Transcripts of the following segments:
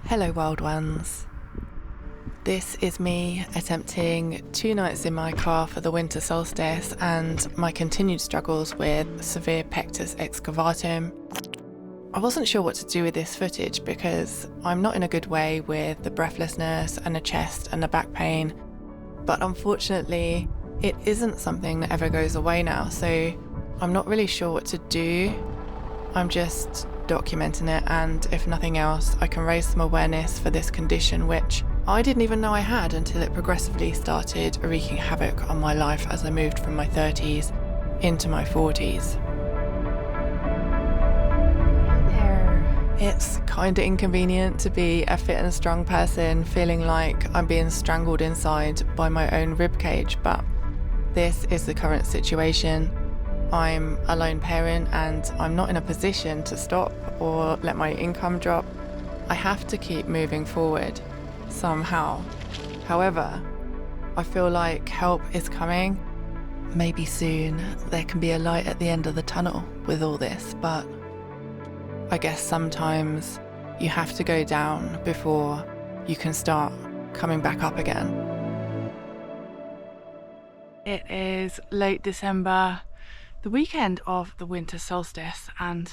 Hello wild ones. This is me attempting 2 nights in my car for the winter solstice and my continued struggles with severe Pectus Excavatum. I wasn't sure what to do with this footage because I'm not in a good way with the breathlessness and the chest and the back pain, but unfortunately it isn't something that ever goes away now, so I'm not really sure what to do. I'm just documenting it, and if nothing else, I can raise some awareness for this condition which I didn't even know I had until it progressively started wreaking havoc on my life as I moved from my 30s into my 40s. There. It's kinda inconvenient to be a fit and strong person feeling like I'm being strangled inside by my own ribcage, but this is the current situation. I'm a lone parent and I'm not in a position to stop or let my income drop. I have to keep moving forward somehow. However, I feel like help is coming. Maybe soon there can be a light at the end of the tunnel with all this, but I guess sometimes you have to go down before you can start coming back up again. It is late December, the weekend of the winter solstice, and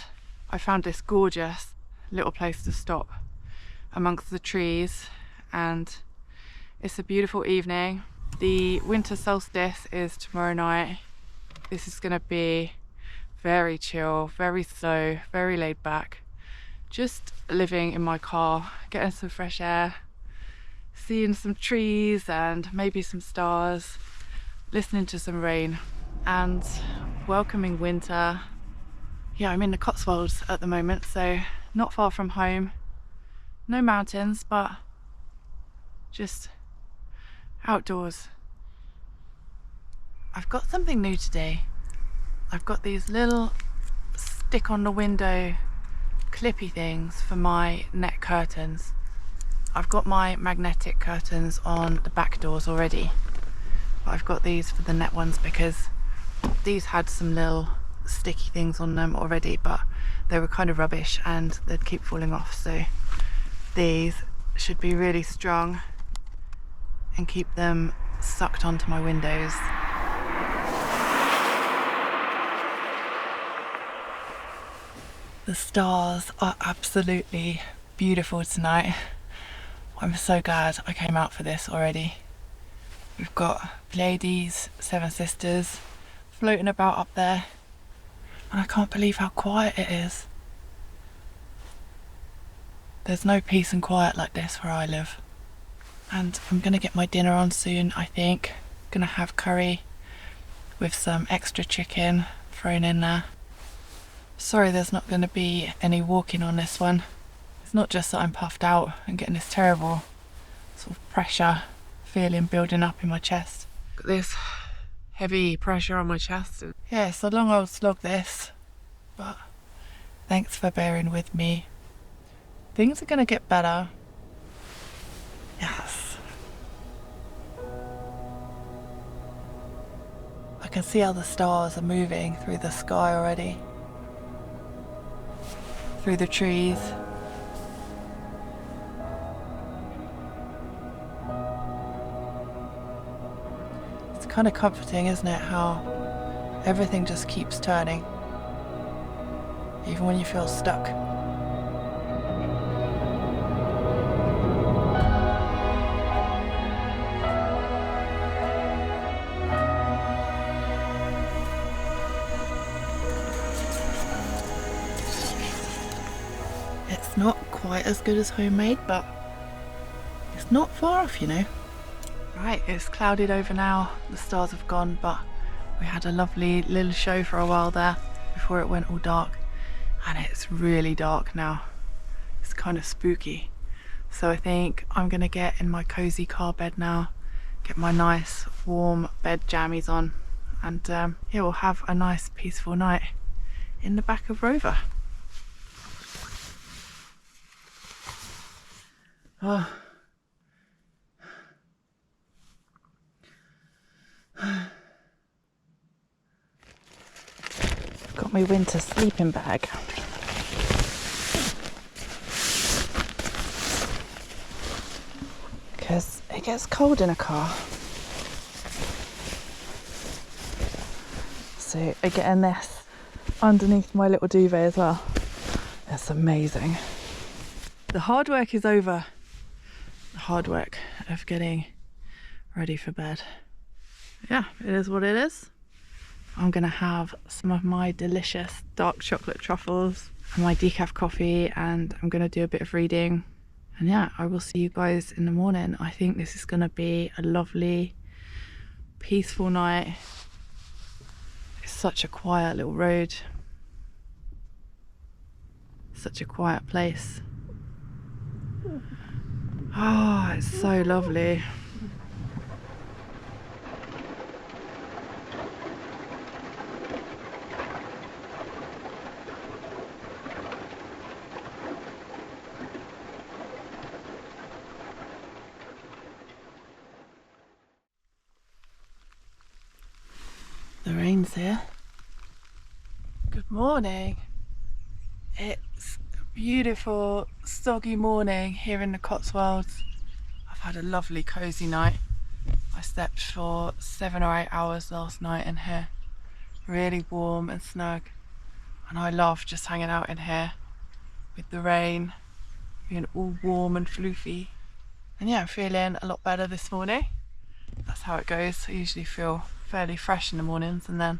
I found this gorgeous little place to stop amongst the trees, and it's a beautiful evening. The winter solstice is tomorrow night. This is going to be very chill, very slow, very laid back, just living in my car, getting some fresh air, seeing some trees and maybe some stars, listening to some rain and welcoming winter. Yeah, I'm in the Cotswolds at the moment, so not far from home. No mountains, but just outdoors. I've got something new today. I've got these little stick on the window clippy things for my net curtains. I've got my magnetic curtains on the back doors already, but I've got these for the net ones because these had some little sticky things on them already, but they were kind of rubbish and they'd keep falling off, so these should be really strong and keep them sucked onto my windows. The stars are absolutely beautiful tonight. I'm so glad I came out for this already. We've got Pleiades, Seven Sisters floating about up there, and I can't believe how quiet it is. There's no peace and quiet like this where I live. And I'm gonna get my dinner on soon, I think. Gonna have curry with some extra chicken thrown in there. Sorry there's not gonna be any walking on this one. It's not just that I'm puffed out and getting this terrible sort of pressure feeling building up in my chest. Got this heavy pressure on my chest. Yeah, it's a long old slog this, but thanks for bearing with me. Things are gonna get better. Yes. I can see how the stars are moving through the sky already. Through the trees. It's kind of comforting, isn't it, how everything just keeps turning, even when you feel stuck. It's not quite as good as homemade, but it's not far off, you know. Right, it's clouded over now, the stars have gone, but we had a lovely little show for a while there before it went all dark, and it's really dark now. It's kind of spooky. So I think I'm gonna get in my cozy car bed now, get my nice warm bed jammies on, and yeah, we'll have a nice peaceful night in the back of Rover. Oh. Got my winter sleeping bag. because it gets cold in a car. So getting this underneath my little duvet as well. It's amazing. The hard work is over. The hard work of getting ready for bed. Yeah, it is what it is. I'm gonna have some of my delicious dark chocolate truffles and my decaf coffee, and I'm gonna do a bit of reading. And yeah, I will see you guys in the morning. I think this is gonna be a lovely, peaceful night. It's such a quiet little road. Such a quiet place. Oh, it's so lovely. The rain's here. Good morning. It's a beautiful soggy morning here in the Cotswolds. I've had a lovely cosy night. I slept for 7 or 8 hours last night in here. Really warm and snug. And I love just hanging out in here with the rain, being all warm and floofy. And yeah, I'm feeling a lot better this morning. That's how it goes. I usually feel fairly fresh in the mornings, and then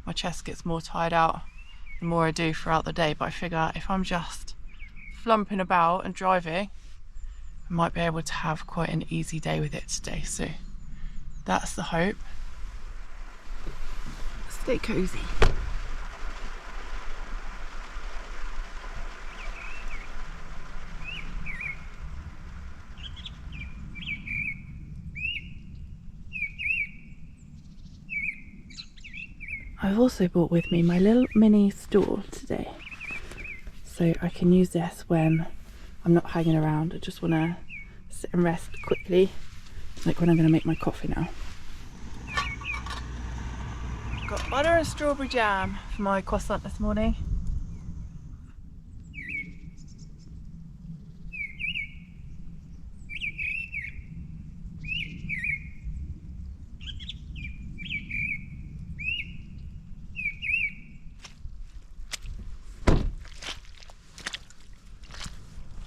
my chest gets more tired out the more I do throughout the day. But I figure if I'm just flumping about and driving, I might be able to have quite an easy day with it today. So that's the hope. Stay cozy. I've also brought with me my little mini stool today, so I can use this when I'm not hanging around. I just want to sit and rest quickly, like when I'm going to make my coffee now. Got butter and strawberry jam for my croissant this morning.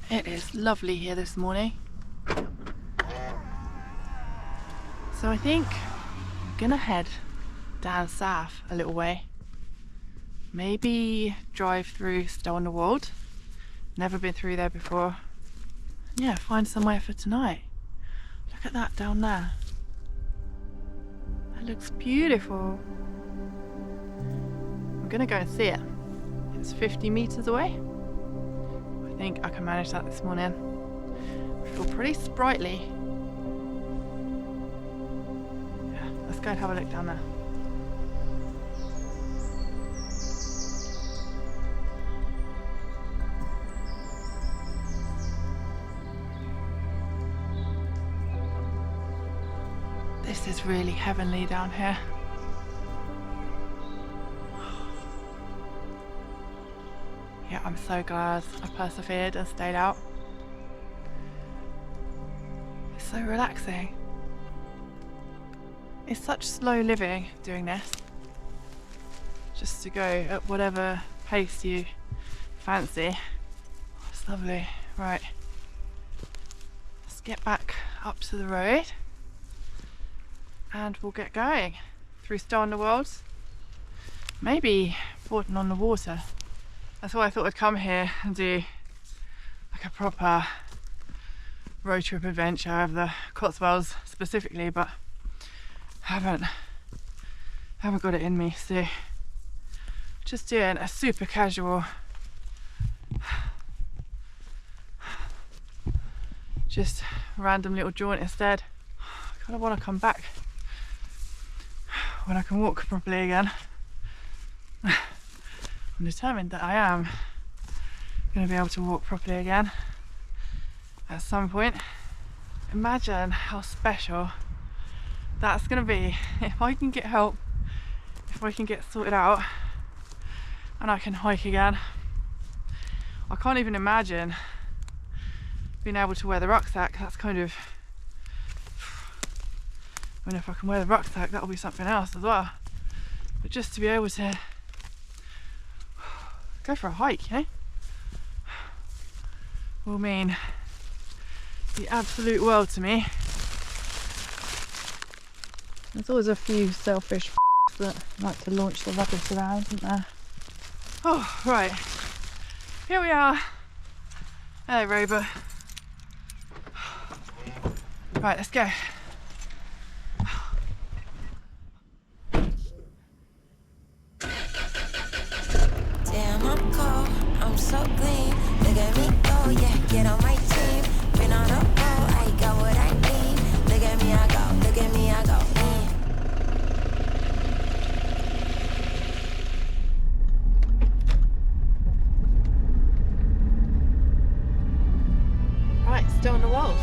It is lovely here this morning. So I think I'm gonna head down south a little way. Maybe drive through Stow-on-the-Wold. Never been through there before. Yeah, find somewhere for tonight. Look at that down there. That looks beautiful. I'm gonna go and see it. It's 50 meters away. I think I can manage that this morning. I feel pretty sprightly. Yeah, let's go and have a look down there. This is really heavenly down here. Yeah, I'm so glad I persevered and stayed out. It's so relaxing. It's such slow living doing this. Just to go at whatever pace you fancy. Oh, it's lovely. Right, let's get back up to the road and we'll get going through Stow-on-the-Wold. Maybe Fortin on the Water. That's why I thought I'd come here and do like a proper road trip adventure of the Cotswolds specifically, but haven't got it in me, so just doing a super casual, just random little jaunt instead. I kind of want to come back when I can walk properly again. I'm determined that I am going to be able to walk properly again at some point. Imagine how special that's going to be if I can get help, if I can get sorted out and I can hike again. I can't even imagine being able to wear the rucksack. That's kind of I mean, if I can wear the rucksack, that'll be something else as well. But just to be able to go for a hike, you know, will mean the absolute world to me. There's always a few selfish that like to launch the rubbish around, isn't there? Oh, right. Here we are. Hello, Rover. Right, let's go. Damn, I'm cold, I'm so clean. Look at me go, yeah, get on my team. Been on a roll, I got what I need. Look at me, I go, look at me, I go. Right, Stow on the Wold.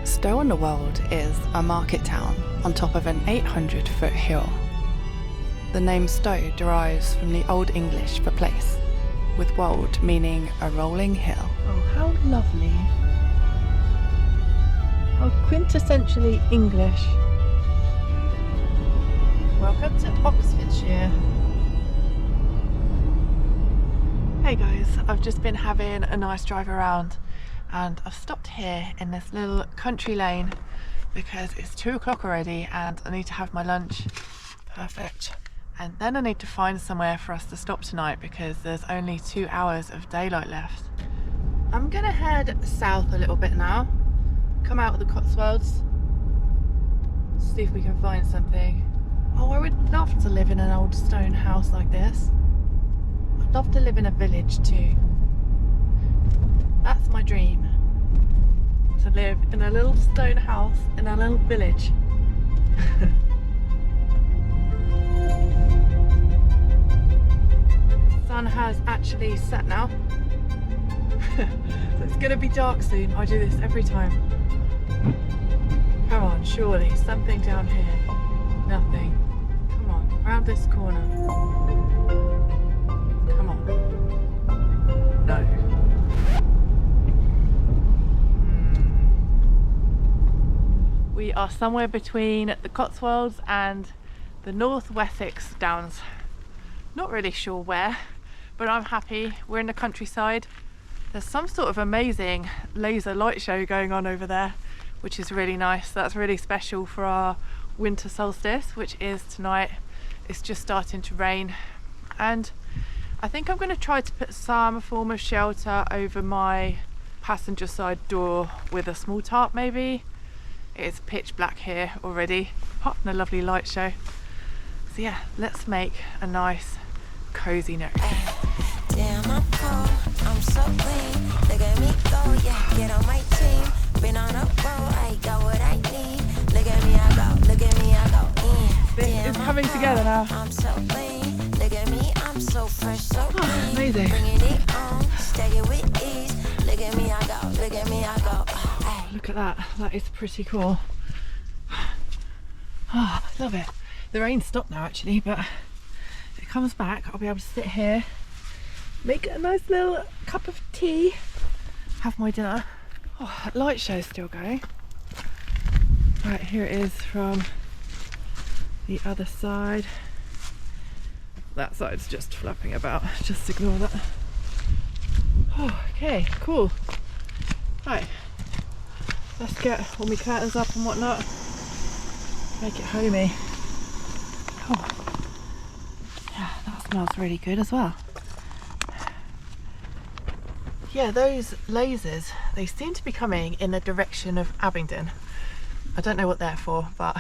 Stow on the Wold is a market town on top of an 800-foot hill. The name Stow derives from the Old English for place, with wold meaning a rolling hill. Oh, how lovely. How quintessentially English. Welcome to Oxfordshire. Hey guys, I've just been having a nice drive around and I've stopped here in this little country lane because it's 2 o'clock already and I need to have my lunch. Perfect. And then I need to find somewhere for us to stop tonight because there's only 2 hours of daylight left. I'm gonna head south a little bit now, come out of the Cotswolds, see if we can find something. Oh, I would love to live in an old stone house like this. I'd love to live in a village too. That's my dream. To live in a little stone house in a little village. Sun has actually set now. So it's gonna be dark soon. I do this every time. Come on, surely something down here. Nothing. Come on, round this corner. Come on. No. We are somewhere between the Cotswolds and the North Wessex Downs. Not really sure where, but I'm happy. We're in the countryside. There's some sort of amazing laser light show going on over there, which is really nice. That's really special for our winter solstice, which is tonight. It's just starting to rain, and I think I'm going to try to put some form of shelter over my passenger side door with a small tarp maybe. It's pitch black here already, apart from the lovely light show. So yeah, let's make a nice cozy nook. Damn, I'm cold, I'm so clean. Look at me go, yeah, get on my team. Been on a roll, I got what I need. Look at me, I go, look at me, I go. This is coming together now. I'm so clean. Look at me, I'm so fresh, so clean. Oh, amazing. Bringing it on, stack it with ease. Look at me, I go, look at me, I go. Look at that, that is pretty cool. Oh, I love it. The rain stopped now actually, but if it comes back, I'll be able to sit here, make a nice little cup of tea, have my dinner. Oh, that light show's still going. Right, here it is from the other side. That side's just flapping about, just ignore that. Oh, okay, cool. Right, let's get all my curtains up and whatnot. Make it homey. Oh, yeah, that smells really good as well. Yeah, those lasers, they seem to be coming in the direction of Abingdon. I don't know what they're for, but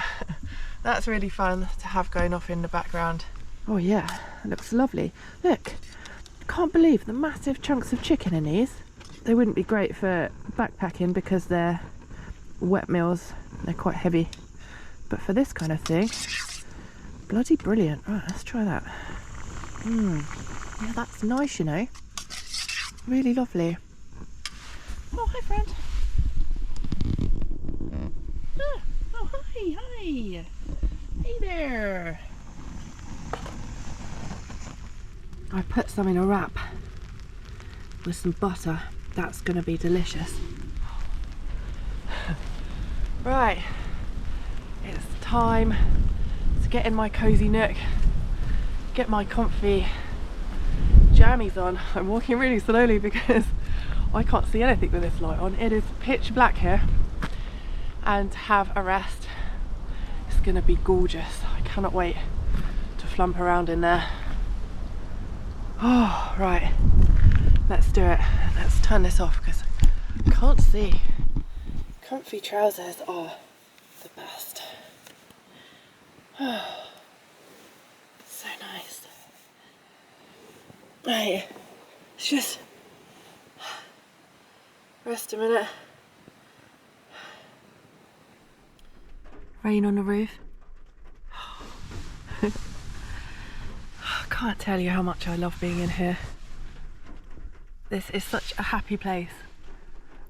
that's really fun to have going off in the background. Oh yeah, it looks lovely. Look, I can't believe the massive chunks of chicken in these. They wouldn't be great for backpacking because they're wet meals, they're quite heavy. But for this kind of thing, bloody brilliant. Right, let's try that. Yeah, that's nice, you know. Really lovely. Oh, hi friend. Oh, hi, hi. Hey there. I put some in a wrap with some butter. That's going to be delicious. Right, It's time to get in my cozy nook, get my comfy jammies on. I'm walking really slowly because I can't see anything with this light on. It is pitch black here, and to have a rest, it's gonna be gorgeous. I cannot wait to flump around in there. Oh, right, let's do it. Let's turn this off because I can't see. Comfy trousers are the best. Oh, so nice. Right, let's just rest a minute. Rain on the roof. I can't tell you how much I love being in here. This is such a happy place.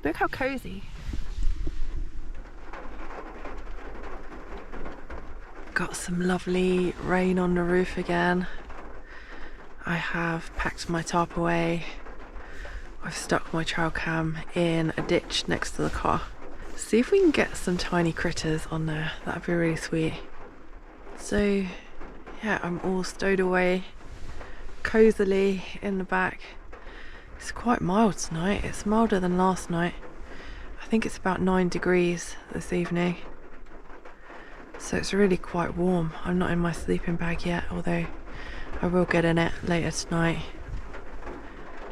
Look how cozy. Got some lovely rain on the roof again. I have packed my tarp away. I've stuck my trail cam in a ditch next to the car. See if we can get some tiny critters on there. That'd be really sweet. So yeah, I'm all stowed away cozily in the back. It's quite mild tonight. It's milder than last night. I think it's about 9 degrees this evening. So it's really quite warm. I'm not in my sleeping bag yet, although I will get in it later tonight.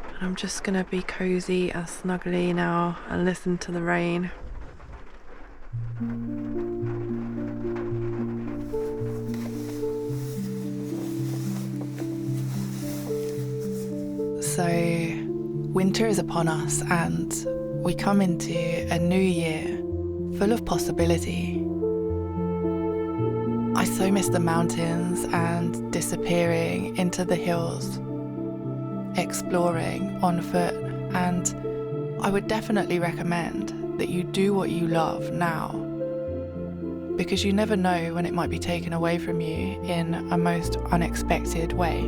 And I'm just gonna be cozy and snuggly now and listen to the rain. So winter is upon us and we come into a new year full of possibility. I so miss the mountains and disappearing into the hills, exploring on foot, and I would definitely recommend that you do what you love now, because you never know when it might be taken away from you in a most unexpected way.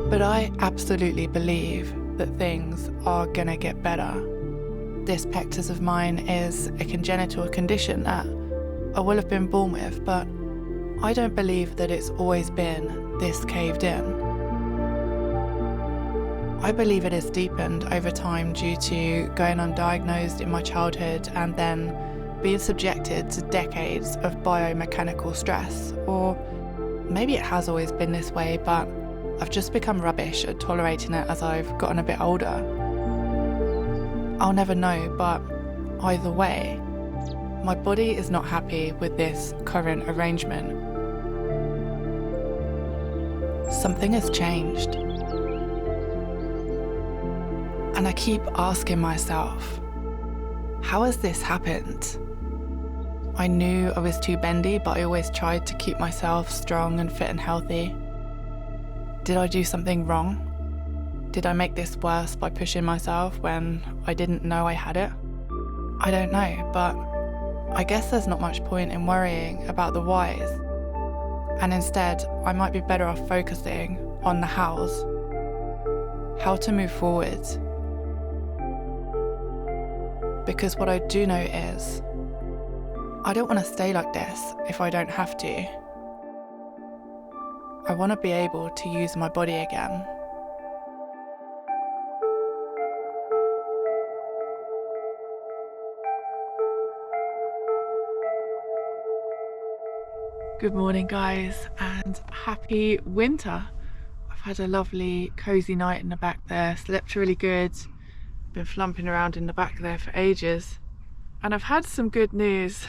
But I absolutely believe that things are gonna get better. This Pectus of mine is a congenital condition that I will have been born with, but I don't believe that it's always been this caved in. I believe it has deepened over time due to going undiagnosed in my childhood and then being subjected to decades of biomechanical stress. Or maybe it has always been this way, but I've just become rubbish at tolerating it as I've gotten a bit older. I'll never know, but either way, my body is not happy with this current arrangement. Something has changed. And I keep asking myself, how has this happened? I knew I was too bendy, but I always tried to keep myself strong and fit and healthy. Did I do something wrong? Did I make this worse by pushing myself when I didn't know I had it? I don't know, but I guess there's not much point in worrying about the whys. And instead, I might be better off focusing on the hows. How to move forward. Because what I do know is, I don't want to stay like this if I don't have to. I want to be able to use my body again. Good morning, guys, and happy winter. I've had a lovely cozy night in the back there, slept really good, been flumping around in the back there for ages, and I've had some good news.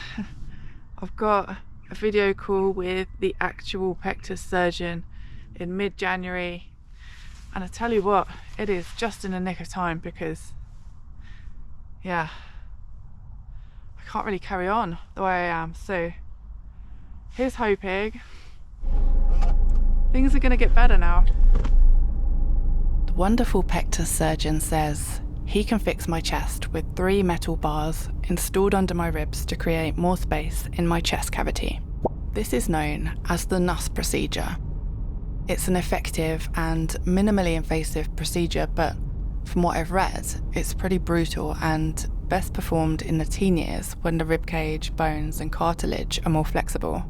I've got a video call with the actual Pectus surgeon in mid-January, and I tell you what, it is just in the nick of time because, yeah, I can't really carry on the way I am. So here's hoping things are going to get better now. The wonderful Pectus surgeon says he can fix my chest with 3 metal bars installed under my ribs to create more space in my chest cavity. This is known as the NUS procedure. It's an effective and minimally invasive procedure, but from what I've read, it's pretty brutal and best performed in the teen years when the ribcage, bones and cartilage are more flexible.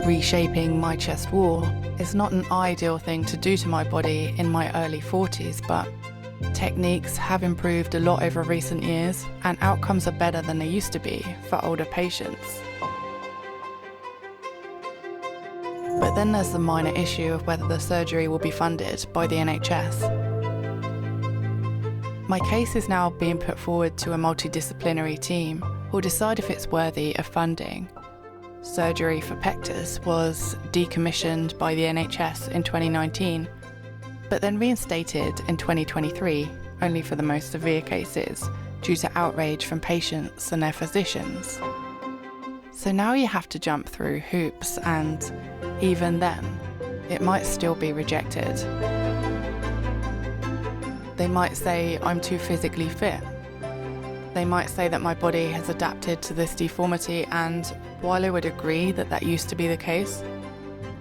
Reshaping my chest wall is not an ideal thing to do to my body in my early 40s, but techniques have improved a lot over recent years and outcomes are better than they used to be for older patients. But then there's the minor issue of whether the surgery will be funded by the NHS. My case is now being put forward to a multidisciplinary team who'll decide if it's worthy of funding. Surgery for Pectus was decommissioned by the NHS in 2019, but then reinstated in 2023, only for the most severe cases, due to outrage from patients and their physicians. So now you have to jump through hoops, and even then, it might still be rejected. They might say I'm too physically fit. They might say that my body has adapted to this deformity, and while I would agree that that used to be the case,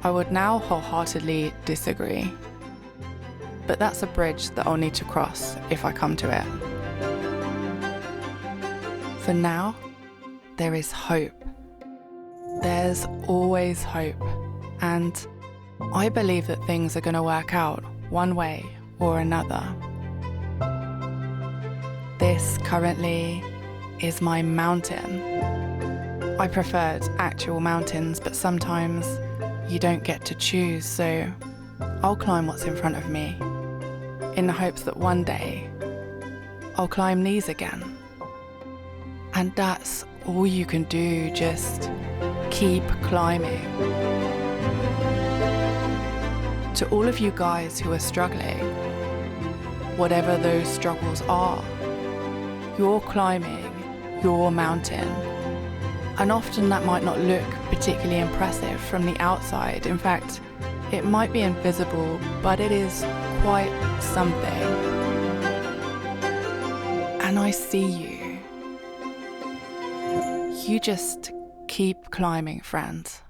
I would now wholeheartedly disagree. But that's a bridge that I'll need to cross if I come to it. For now, there is hope. There's always hope, and I believe that things are going to work out one way or another. This currently is my mountain. I preferred actual mountains, but sometimes you don't get to choose, so I'll climb what's in front of me, in the hopes that one day I'll climb these again. And that's all you can do, just keep climbing. To all of you guys who are struggling, whatever those struggles are, you're climbing your mountain. And often that might not look particularly impressive from the outside. In fact, it might be invisible, but it is quite something. And I see you. You just keep climbing, friends.